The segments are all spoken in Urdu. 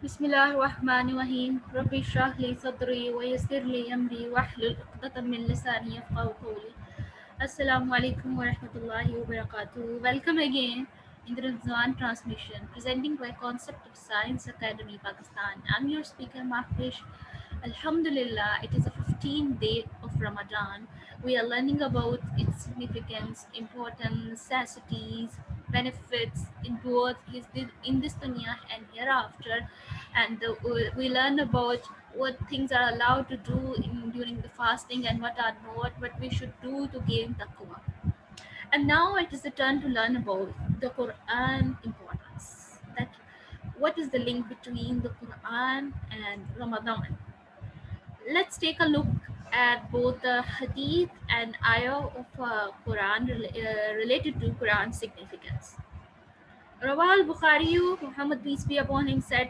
بسم الله الرحمن الرحيم رب اشرح لي صدري ويسر لي أمري واحلل عقدة من لساني يفقهوا قولي. Assalamu alaikum wa rahmatullahi wa barakatuh. Welcome again in the Rizwan transmission presenting by Concept of Science Academy Pakistan. I'm your speaker Mahfish. Alhamdulillah, it is the 15th day of Ramadan. We are learning about its significance, importance, necessities, benefits in both in this dunya and hereafter, and we learn about what things are allowed to do during the fasting and what are not, what we should do to gain taqwa. And now it is the turn to learn about the Quran importance. That what is the link between the Quran and Ramadan? Let's take a look at both the hadith and ayah of Quran related to Quran significance. Rawal Bukhari, Muhammad peace be upon him, said,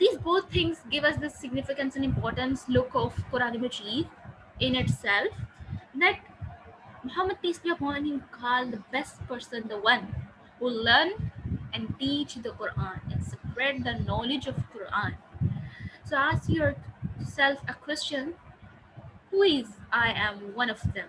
These both things give us the significance and importance look of Quran Majid in itself, that Muhammad peace be upon him called the best person, the one who learn and teach the Quran and spread the knowledge of Quran. So ask yourself a question: who is I am one of them?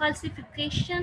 falsification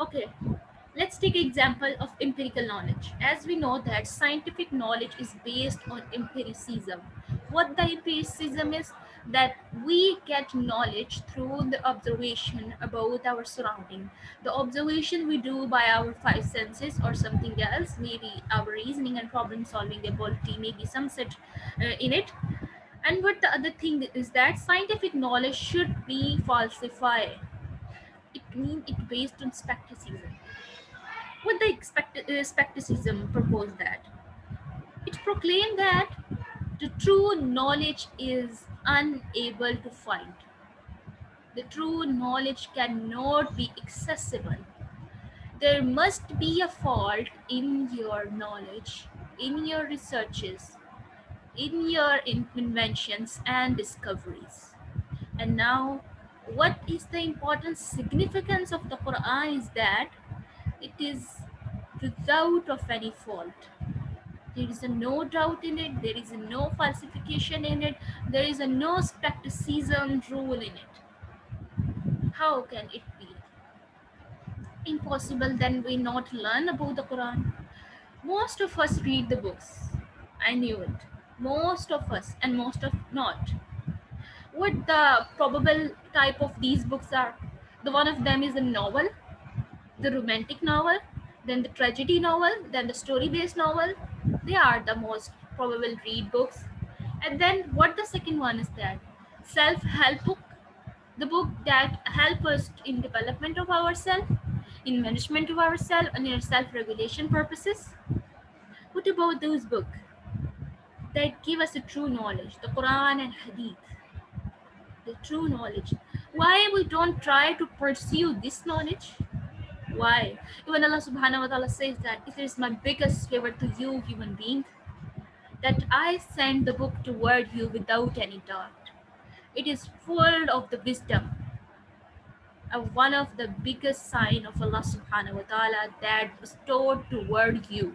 Okay, let's take an example of empirical knowledge. As we know that scientific knowledge is based on empiricism. What the empiricism is, that we get knowledge through the observation about our surrounding. The observation we do by our five senses or something else, maybe our reasoning and problem solving ability, maybe some such in it. And what the other thing is that scientific knowledge should be falsified. It means it based on skepticism. What the skepticism proposed that? It proclaimed that the true knowledge is unable to find. The true knowledge cannot be accessible. There must be a fault in your knowledge, in your researches, in your inventions and discoveries. And now, what is the important significance of the Quran is that it is without of any fault. There is a no doubt in it, there is a no falsification in it, there is a no skepticism rule in it. How can it be impossible then we not learn about the Quran? Most of us read the books. I knew it. Most of us and most of not. What the probable type of these books are? The one of them is a novel, the romantic novel, then the tragedy novel, then the story-based novel. They are the most probable read books. And then what the second one is that? Self-help book, the book that help us in development of ourselves, in management of ourselves, and in self-regulation purposes. What about those books that give us the true knowledge, the Quran and Hadith, the true knowledge? Why we don't try to pursue this knowledge? Why? Even Allah subhanahu wa ta'ala says that it is my biggest favor to you, human being, that I send the book toward you without any doubt. It is full of the wisdom of one of the biggest sign of Allah subhanahu wa ta'ala that bestowed toward you.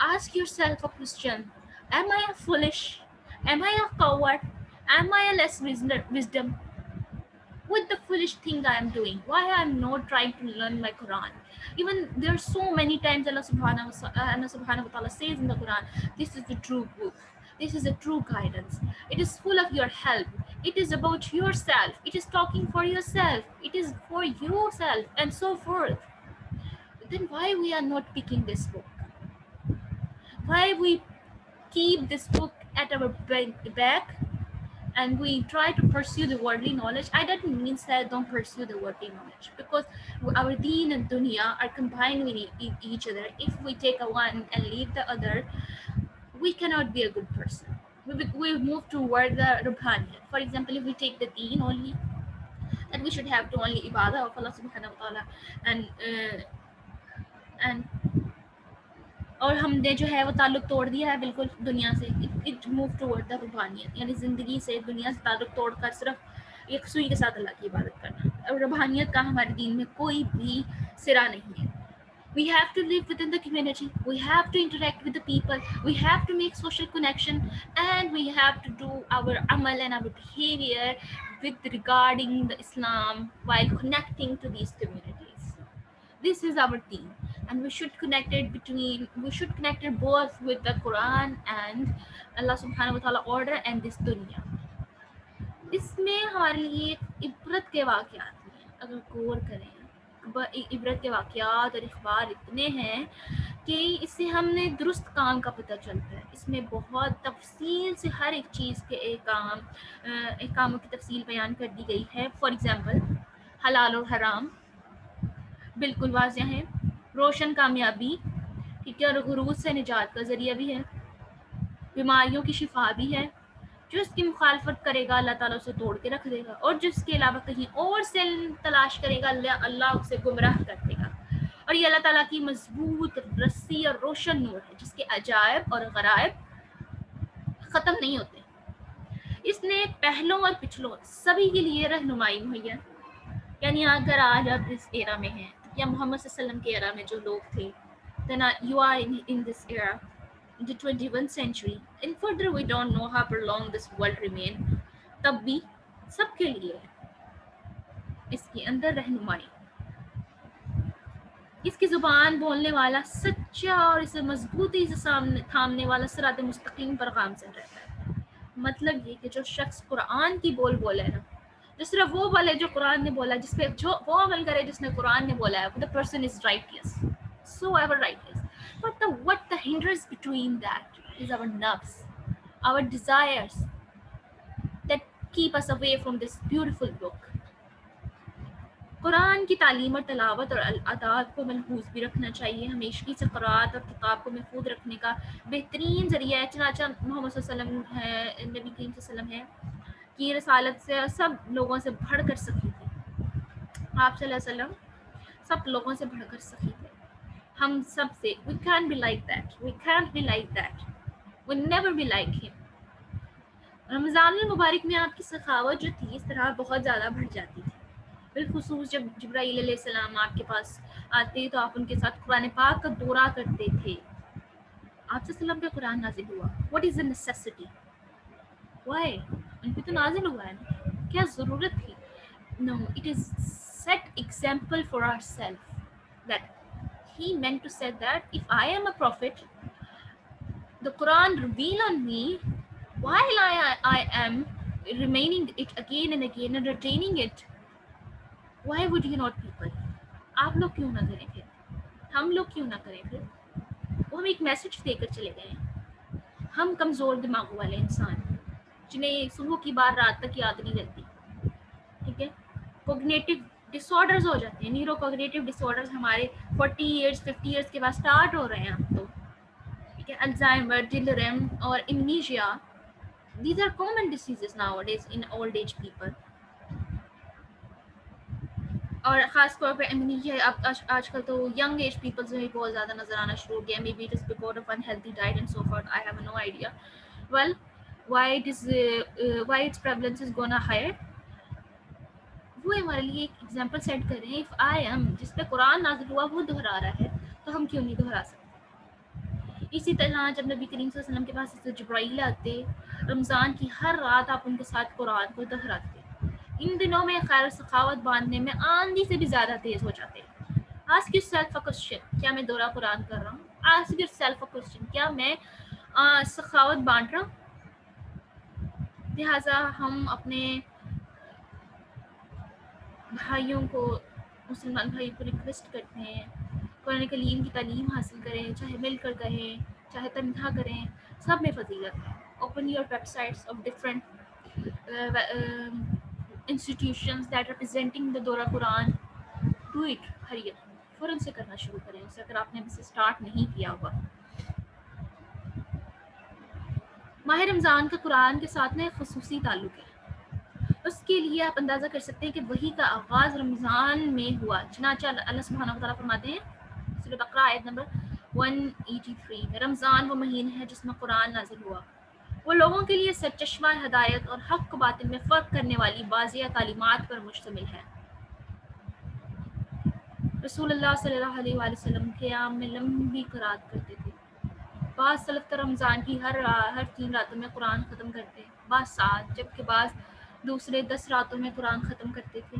Ask yourself a question. Am I a foolish? Am I a coward? Am I a less wisdom? What the foolish thing I am doing? Why I am not trying to learn my Quran? Even there are so many times Allah subhanahu wa ta'ala says in the Quran, this is the true book. This is a true guidance. It is full of your help. It is about yourself. It is talking for yourself. It is for yourself and so forth. Then why we are not picking this book? Why we keep this book at our back and we try to pursue the worldly knowledge? I don't mean that don't pursue the worldly knowledge, because our deen and dunya are combined with each other. If we take a one and leave the other, we cannot be a good person. We move toward the Rubhaniyat. For example, if we take the deen only, then we should have to only ibadah of Allah subhanahu wa ta'ala, and اور ہم نے جو ہے وہ تعلق توڑ دیا ہے بالکل دنیا سے. اٹ موو ٹورڈ دا روحانیت, یعنی زندگی سے دنیا سے تعلق توڑ کر صرف ایک سوئی کے ساتھ اللہ کی عبادت کرنا. اور روحانیت کا ہمارے دین میں کوئی بھی سرا نہیں ہے. We have to live within the community. We have to interact with the people. We have to make social connection, and we have to do our amal and our behavior with regarding the Islam while connecting to these communities. This is our team, and we should connect it both with the Quran and Allah subhanahu wa ta'ala order and this dunya. اس میں ہمارے لیے عبرت کے واقعات ہیں. اگر غور کریں, عبرت کے واقعات اور اخبار اتنے ہیں کہ اس سے ہم نے درست کام کا پتہ چلتا ہے. اس میں بہت تفصیل سے ہر ایک چیز کے احکاموں کی تفصیل بیان کر دی گئی ہے. فار ایگزامپل, حلال اور حرام بالکل واضح ہیں. روشن کامیابی, ٹھیک ہے, اور غرور سے نجات کا ذریعہ بھی ہے. بیماریوں کی شفا بھی ہے. جو اس کی مخالفت کرے گا اللہ تعالیٰ اسے توڑ کے رکھ دے گا, اور جس کے علاوہ کہیں اور سے تلاش کرے گا اللہ اسے گمراہ کر دے گا. اور یہ اللہ تعالیٰ کی مضبوط رسی اور روشن نور ہے جس کے عجائب اور غرائب ختم نہیں ہوتے. اس نے پہلوں اور پچھلوں سبھی کے لیے رہنمائی مہیا. یعنی اگر آج آپ اس ایرا میں ہیں, یا محمد صلی اللہ علیہ وسلم کے ایرا میں جو لوگ تھے, then you are in this era, in the 21st century, and further we don't know how long this world remain, تب بھی سب کے لیے اس کے اندر رہنمائی. اس کی زبان بولنے والا سچا اور اسے مضبوطی سے تھامنے والا صراط مستقیم پر گامزن رہتا ہے. مطلب یہ کہ جو شخص قرآن کی بولے نا, جو صرف وہ بولے جو قرآن نے بولا, جس پہ جو وہ عمل کرے جس نے قرآن نے بولا ہے, the person is righteous, so ever righteous. But what the hinders between that is our nafs, our desires that keep us away from this beautiful book. قرآن کی تعلیم اور تلاوت اور اداب کو ملحوظ بھی رکھنا چاہیے. ہمیشگی سے قرآت اور کتاب کو محفوظ رکھنے کا بہترین ذریعہ ہے. چنانچہ محمد صلی اللہ علیہ وسلم ہے, نبی کریم صلی اللہ علیہ وسلم ہے, کی رسالت سے سب لوگوں سے بڑھ کر سخی تھے. آپ صلی اللہ علیہ وسلم سب لوگوں سے بڑھ کر سخی تھے. ہم سب سے we can't be like that, we can't be like that, we'll never be like him. رمضان المبارک میں آپ کی سخاوت جو تھی اس طرح بہت زیادہ بڑھ جاتی تھی. بالخصوص جب جبرائیل علیہ السلام آپ کے پاس آتے تو آپ ان کے ساتھ قرآن پاک کا دورہ کرتے تھے. آپ صلی اللہ علیہ وسلم پہ قرآن نازل ہوا. What is the necessity? Why? ان پہ تو نازل ہوا ہے نا, کیا ضرورت تھی؟ No, it is set example for ourselves that he meant to say that if I am a prophet, the Quran reveal on me while I am remaining it again and again and retaining it. Why would you not people? آپ لوگ کیوں نہ کریں پھر, ہم لوگ کیوں نہ کریں پھر؟ وہ ہم ایک میسج دے کر چلے گئے ہیں. ہم کمزور دماغوں والے انسان جنہیں صبح کی بار رات تک یاد نہیں رہتی, ٹھیک ہے, کوگنیٹو ڈس آرڈرز ہو جاتے ہیں. نیورو کوگنیٹو ڈس آرڈرز ہمارے 40 ایئرس 50 ایئرس کے بعد اسٹارٹ ہو رہے ہیں اب تو, ٹھیک ہے. الزائمر, ڈیلرم اور امنیشیا, these are common diseases nowadays in old age people. اور خاص طور پہ امنیشیا اب آج کل تو ینگ ایج پیپلز میں بہت زیادہ نظر آنا شروع ہو گیا. May be it is because of unhealthy diet and so forth. I have no idea. Well, why its prevalence is gonna higher? وہ ہمارے لیے ایک ایگزامپل سیٹ کر رہے ہیں. if I am, جس پہ قرآن نازل ہوا وہ دہرا رہا ہے تو ہم کیوں نہیں دہرا سکتے؟ اسی طرح جب نبی کریم صلی اللہ علیہ وسلم کے پاس جبرائیل آتے, رمضان کی ہر رات آپ ان کے ساتھ قرآن کو دہراتے. ان دنوں میں خیر و سخاوت باندھنے میں آندھی سے بھی زیادہ تیز ہو جاتے ہیں. Ask yourself a question, کیا میں دورہ قرآن کر رہا ہوں؟ Ask yourself a question, کیا میں سخاوت بانٹ رہا ہوں؟ لہٰذا ہم اپنے بھائیوں کو، مسلمان بھائیوں کو ریکویسٹ کرتے ہیں قرآن کریم کی تعلیم حاصل کریں، چاہے مل کر کہیں، چاہے تنہا کریں، سب میں فضیلت ہے. Open your web sites of different institutions that representing the دورہ قرآن. Do it, hurry up. فوراً سے کرنا شروع کریں اسے اگر آپ نے ابھی سے اسٹارٹ نہیں کیا ہوا. ماہ رمضان کا قرآن کے ساتھ نا ایک خصوصی تعلق ہے. اس کے لیے آپ اندازہ کر سکتے ہیں کہ وحی کا آغاز رمضان میں ہوا. چنانچہ اللہ سبحانہ وتعالیٰ فرماتے ہیں سورہ بقرہ آیت نمبر 183 میں، رمضان وہ مہینہ ہے جس میں قرآن نازل ہوا، وہ لوگوں کے لیے سرچشمہ ہدایت اور حق و باطل میں فرق کرنے والی واضح تعلیمات پر مشتمل ہے. رسول اللہ صلی اللہ علیہ وآلہ وسلم قیام میں لمبی قرات کرتے تھے. بعض سلف تو رمضان کی ہر 3 راتوں میں قرآن ختم کرتے، بعض 7، جبکہ بعض دوسرے 10 راتوں میں قرآن ختم کرتے تھے.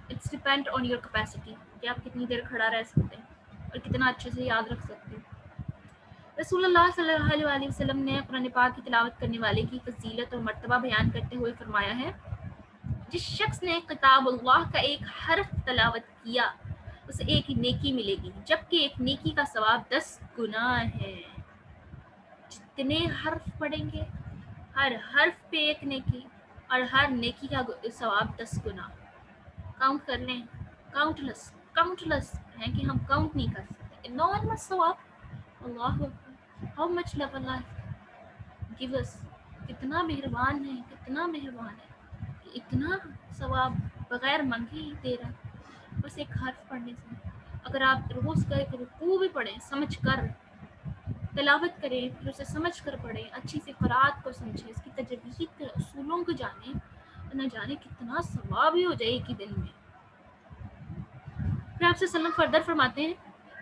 It's depend on your capacity کہ آپ کتنی دیر کھڑا رہ سکتے ہیں اور کتنا اچھے سے یاد رکھ سکتے ہیں. رسول اللہ صلی اللہ علیہ وآلہ وسلم نے قرآن پاک کی تلاوت کرنے والے کی فضیلت اور مرتبہ بیان کرتے ہوئے فرمایا ہے، جس شخص نے کتاب اللہ کا ایک حرف تلاوت کیا اسے ایک نیکی ملے گی، جبکہ ایک نیکی کا ثواب 10 گنا ہے. جتنے حرف پڑھیں گے ہر حرف پہ ایک نیکی اور ہر نیکی کا ثواب 10 گنا. کاؤنٹ کر لیں، کاؤنٹلس ہیں کہ ہم کاؤنٹ نہیں کر سکتے. انارمس ثواب. Allah how much love Allah gave us. کتنا مہربان ہے، کتنا مہربان ہے کہ اتنا ثواب بغیر منگے ہی دے رہا بس ایک حرف پڑھنے سے. اگر آپ روز کا ایک رکوع بھی پڑھیں، سمجھ کر تلاوت کریں، پھر اسے سمجھ کر پڑھیں، اچھی سی قرات کو سمجھیں، اس کی تجوید کے اصولوں کو جانیں، نہ جانے کتنا ثواب ہی ہو جائے ایک ہی دن میں. پھر آپ سے سلم فردر فرماتے ہیں،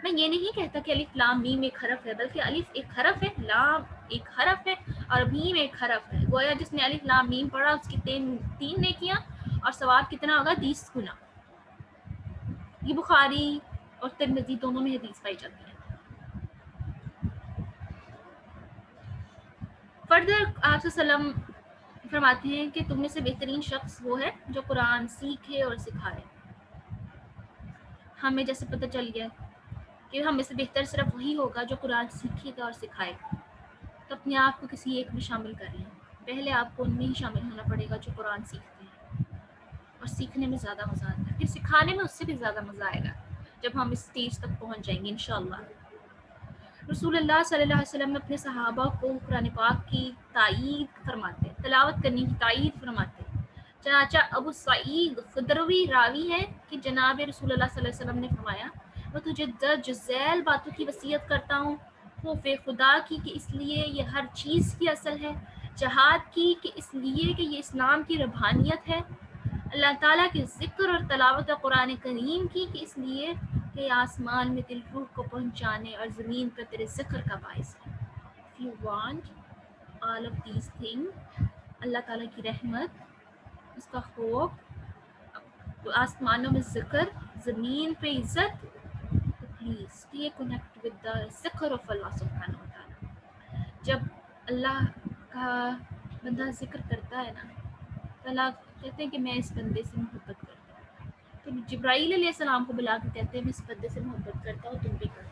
میں یہ نہیں کہتا کہ الف لام میم ایک حرف ہے، بلکہ الف ایک حرف ہے، لام ایک حرف ہے اور میم ایک حرف ہے. گویا جس نے الف لام میم پڑھا اس کی 3 نیکیاں اور ثواب کتنا ہوگا؟ 30 گنا. یہ بخاری اور ترمذی دونوں میں حدیث پائی جاتی ہے. فردر آپ سے سلم فرماتے ہیں کہ تم میں سے بہترین شخص وہ ہے جو قرآن سیکھے اور سکھائے. ہمیں جیسے پتہ چل گیا کہ ہم میں سے بہتر صرف وہی ہوگا جو قرآن سیکھے گا اور سکھائے گا. تو اپنے آپ کو کسی ایک میں شامل کر لیں. پہلے آپ کو ان میں ہی شامل ہونا پڑے گا جو قرآن سیکھتے ہیں، اور سیکھنے میں زیادہ مزہ آتا ہے، پھر سکھانے میں اس سے بھی زیادہ مزہ آئے گا جب ہم اس اسٹیج تک پہنچ جائیں گے انشاءاللہ. رسول اللہ صلی اللہ علیہ وسلم اپنے صحابہ کو قرآن پاک کی تائید فرماتے، تلاوت کرنے کی تائید فرماتے. چنانچہ ابو سعید خدروی راوی ہے کہ جناب رسول اللہ صلی اللہ علیہ وسلم نے فرمایا، میں تجھے درج ذیل باتوں کی وصیت کرتا ہوں، خوف خدا کی کہ اس لیے یہ ہر چیز کی اصل ہے، جہاد کی کہ اس لیے کہ یہ اسلام کی روحانیت ہے، اللہ تعالیٰ کے ذکر اور تلاوت قرآن کریم کی کہ اس لیے کہ آسمان میں دل روح کو پہنچانے اور زمین پر تیرے ذکر کا باعث ہے. If you want all of these things، اللہ تعالیٰ کی رحمت، اس کا خوف، آسمانوں میں ذکر، زمین پہ عزت، تو please stay connect with the ذکر of اللہ سبحانہ وتعالی. جب اللہ کا بندہ ذکر کرتا ہے نا تو اللہ کہتے ہیں کہ میں اس بندے سے محبت کرتا ہوں. تو جبرائیل علیہ السلام کو بلا کے کہتے ہیں میں اس بندے سے محبت کرتا ہوں، تم بھی کرو.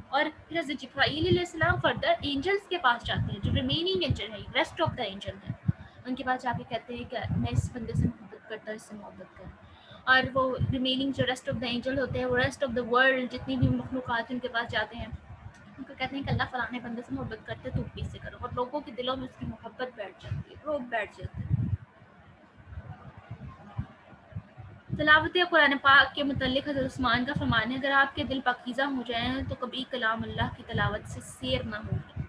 اور پھر حضرت جبرائیل علیہ السلام فردر اینجلس کے پاس جاتے ہیں جو ریمیننگ اینجل ہیں، ریسٹ آف دا اینجل ہیں، ان کے پاس جا کے کہتے ہیں کہ میں اس بندے سے محبت کرتا ہوں، اس سے محبت کر. اور وہ ریمیننگ جو ریسٹ آف دا اینجل ہوتے ہیں، وہ ریسٹ آف دا ورلڈ جتنی بھی مخلوقات ان کے پاس جاتے ہیں، ان کو کہتے ہیں کہ اللہ فلاں بندے سے محبت کرتے تو بھی سے کرو، اور لوگوں کے دلوں میں اس کی محبت بیٹھ جاتی ہے، روب بیٹھ جاتا ہے. تلاوت قرآن پاک کے متعلق حضرت عثمان کا فرمان ہے، اگر آپ کے دل پاکیزہ ہو جائیں تو کبھی کلام اللہ کی تلاوت سے سیر نہ ہوگی.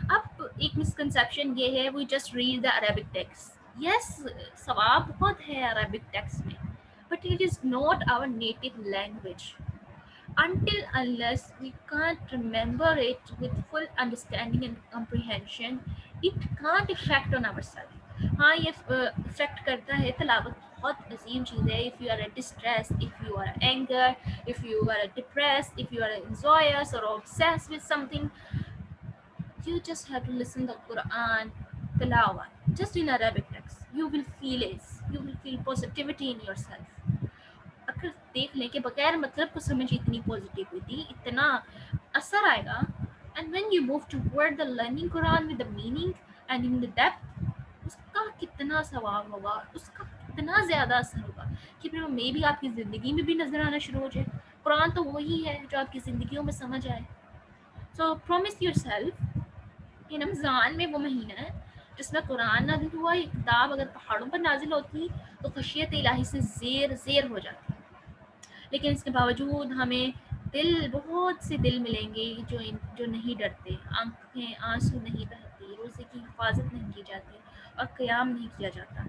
اب ایک مسکنسیپشن یہ ہے، we just read the Arabic text. Yes, ثواب بہت ہے عربک ٹیکسٹ میں، but it is not our native language. Until unless we can't remember it with full understanding and comprehension, it can't affect on ourselves. ہاں یہ افیکٹ کرتا ہے. تلاوت بہت عظیم چیز ہے. If you are distress, if you are anger, if you are depress, if you are anxious اور obsessed with something, you just have to listen the Quran tilawat just in Arabic text. You will feel it. You will feel positivity in yourself. اگر دیکھ لیں کہ بغیر مطلب کو سمجھ اتنی پازیٹیوٹی, اتنا اثر آئے گا. And when you move toward the learning Quran with the meaning and in the depth, اس کا کتنا ثواب ہوگا, اس کا کتنا زیادہ اثر ہوگا کہ پھر مے بھی آپ کی زندگی میں بھی نظر آنا شروع ہو جائے. قرآن تو وہی ہے جو آپ کی زندگیوں میں سمجھ آئے. سو پرومس یور سیلف کہ رمضان میں وہ مہینہ ہے جس میں قرآن نازل ہوا. یہ کتاب اگر پہاڑوں پر نازل ہوتی تو خشیت الہی سے زیر زیر ہو جاتی. لیکن اس کے باوجود ہمیں بہت سے دل ملیں گے جو نہیں ڈرتے, آنکھیں آنسو نہیں بہتی, روزے کی حفاظت نہیں کی جاتی اور قیام نہیں کیا جاتا.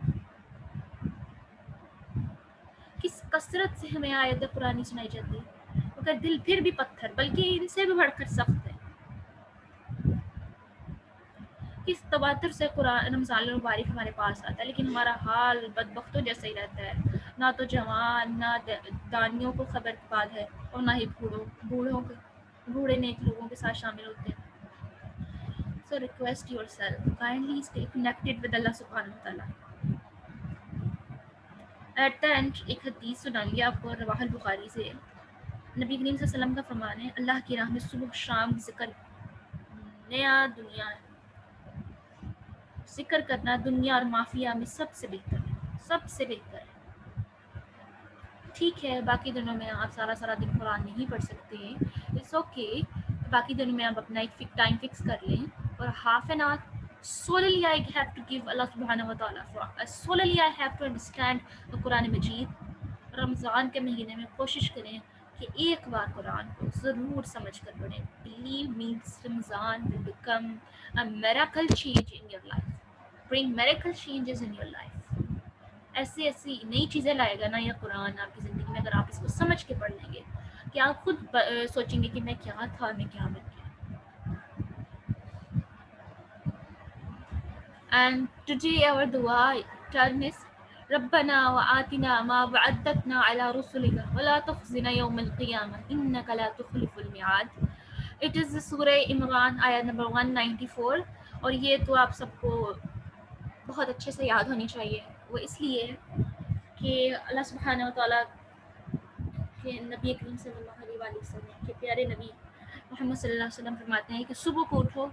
کس کثرت سے ہمیں آیت قرآن سنائی جاتی ہے, مگر دل پھر بھی پتھر, بلکہ ان سے بھی بڑھ کر سخت ہے. کس تواتر سے قرآن رمضان المبارک ہمارے پاس آتا ہے, لیکن ہمارا حال بدبختوں جیسا ہی رہتا ہے. نہ تو جوان نہ دانیوں کو خبر کی بات ہے, اور نہ ہی بوڑھے نیک لوگوں کے ساتھ شامل ہوتے ہیں. So request yourself, kindly stay connected with Allah subhanahu wa ta'ala. At the end ایک حدیث سنائیے آپ کو رواہ البخاری سے. نبی کریم صلی اللہ علیہ وسلم کا فرمان ہے, اللہ کی راہ میں صبح شام ذکر نیا دنیا ہے. ذکر کرنا دنیا اور مافیا میں سب سے بہتر ہے, سب سے بہتر ہے. ٹھیک ہے باقی دنوں میں آپ سارا دن قرآن نہیں پڑھ سکتے ہیں, اٹس اوکے. باقی دنوں میں آپ اپنا ایک ٹائم فکس کر لیں, اور half an hour solely I have to give Allah subhanahu wa ta'ala for. Solely I have to understand the قرآن مجید. رمضان کے مہینے میں کوشش کریں کہ ایک بار قرآن کو ضرور سمجھ کر پڑھیں. Believe me, Ramzan will become a miracle change in your life. Bring miracle changes in your life. ایسی نئی چیزیں لائے گا نا یہ قرآن آپ کی زندگی میں, اگر آپ اس کو سمجھ کے پڑھ لیں گے کہ آپ خود سوچیں گے کہ میں کیا تھا, میں کیا بن گیا. And today our dua term is ربنا وآتنا ما وعدتنا على رسلك ولا تخزنا يوم القيامة إنك لا تخلف الميعاد. It is سورہ عمران آیت نمبر 194, اور یہ تو آپ سب کو بہت اچھے سے یاد ہونی چاہیے. وہ اس لیے کہ اللہ سبحانہ و تعالیٰ کے نبی کریم صلی اللہ علیہ وسلم کے پیارے نبی محمد صلی اللہ علیہ وسلم فرماتے ہیں کہ صبح کو اٹھو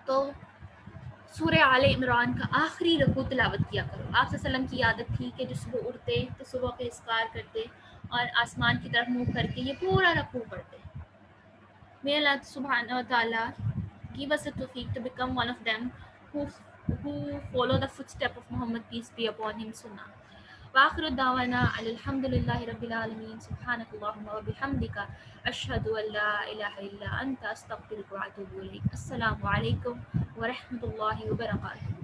تو سورہ آل عمران کا آخری رکوع تلاوت کیا کرو. آپ صلی اللہ علیہ وسلم کی عادت تھی کہ جو صبح اٹھتے تو صبح کے اذکار کرتے اور آسمان کی طرف منہ کر کے یہ پورا رکوع پڑھتے. May Allah subhanahu wa ta'ala give us the tawfiq to become one of them who follow the footsteps of Muhammad, peace be upon him, sunnah. وآخر دعوانا الحمد لله رب العالمين. سبحانك اللهم وبحمدك أشهد أن لا إله إلا أنت أستغفرك وأتوب إليك. السلام عليكم ورحمة الله وبركاته.